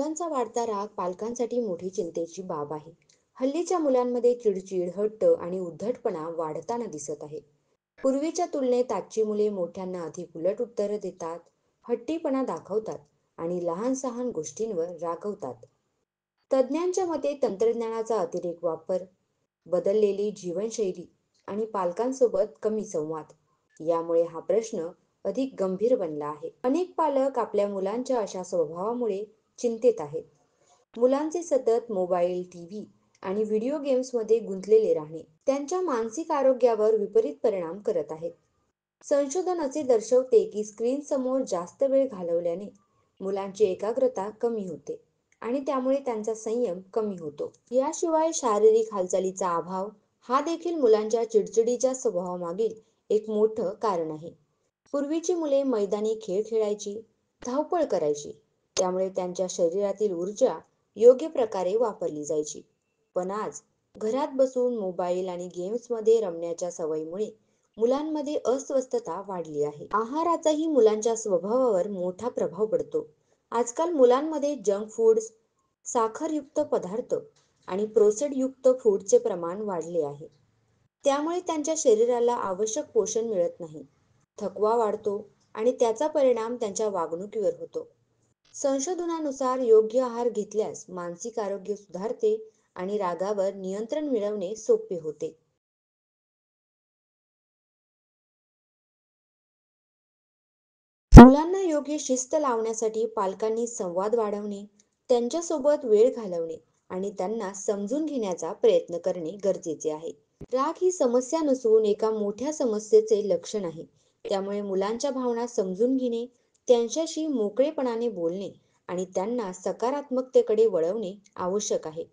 मुलांचा वाढता राग पालकांसाठी मोठी चिंतेची बाब आहे. हल्लीच्या मुलांमध्ये चिडचिड, हट्ट आणि उद्धटपणा वाढताना दिसत आहे. पूर्वीच्या तुलनेत आजची मुले मोठ्यांना अधिक उलट उत्तरं देतात, हट्टीपणा दाखवतात आणि लहान-सहान गोष्टींवर रागवतात. तज्ज्ञांच्या मते तंत्रज्ञानाचा अतिरेक वापर, बदललेली जीवनशैली आणि पालकांसोबत कमी संवाद यामुळे हा प्रश्न अधिक गंभीर बनला आहे. अनेक पालक आपल्या मुलांच्या अशा स्वभावामुळे चिंतेत आहेत. मुलांचे सतत मोबाईल, टीव्ही आणि व्हिडिओ गेम्समध्ये गुंतलेले राहणे त्यांच्या मानसिक आरोग्यावर विपरीत परिणाम करत आहेत. संशोधन असे दर्शवते की स्क्रीनसमोर जास्त वेळ घालवल्याने मुलांची एकाग्रता कमी होते आणि त्यामुळे त्यांचा संयम कमी होतो. याशिवाय शारीरिक हालचालीचा अभाव हा देखील मुलांच्या चिडचिडीच्या स्वभावामागील एक मोठं कारण आहे. पूर्वीची मुले मैदानी खेळ खेळायची, धावपळ करायची, त्यामुळे त्यांच्या शरीरातील ऊर्जा योग्य प्रकारे वापरली जायची. पण आज घरात बसून मोबाईल आणि गेम्समध्ये रमण्याच्या सवयीमुळे मुलांमध्ये अस्वस्थता वाढली आहे. आहाराचाही मुलांच्या स्वभावावर मोठा प्रभाव पडतो. आजकाल मुलांमध्ये जंक फूड्स, साखरयुक्त पदार्थ आणि प्रोसेस्ड फूडचे प्रमाण वाढले आहे. त्यामुळे त्यांच्या शरीराला आवश्यक पोषण मिळत नाही. थकवा वाढतो आणि त्याचा परिणाम त्यांच्या वागणुकीवर होतो. संशोधनानुसार योग्य आहार घेतल्यास मानसिक आरोग्य सुधारते आणि रागावर नियंत्रण मिळवणे सोपे होते. मुलांना योग्य शिस्त लावण्यासाठी पालकांनी संवाद वाढवणे, त्यांच्यासोबत वेळ घालवणे आणि त्यांना समजून घेण्याचा प्रयत्न करणे गरजेचे आहे. राग ही समस्या नसून एका मोठ्या समस्येचे लक्षण आहे. त्यामुळे मुलांच्या भावना समजून घेणे, त्यांच्याशी मोकळेपणाने बोलणे आणि त्यांना सकारात्मकतेकडे वळवणे आवश्यक आहे.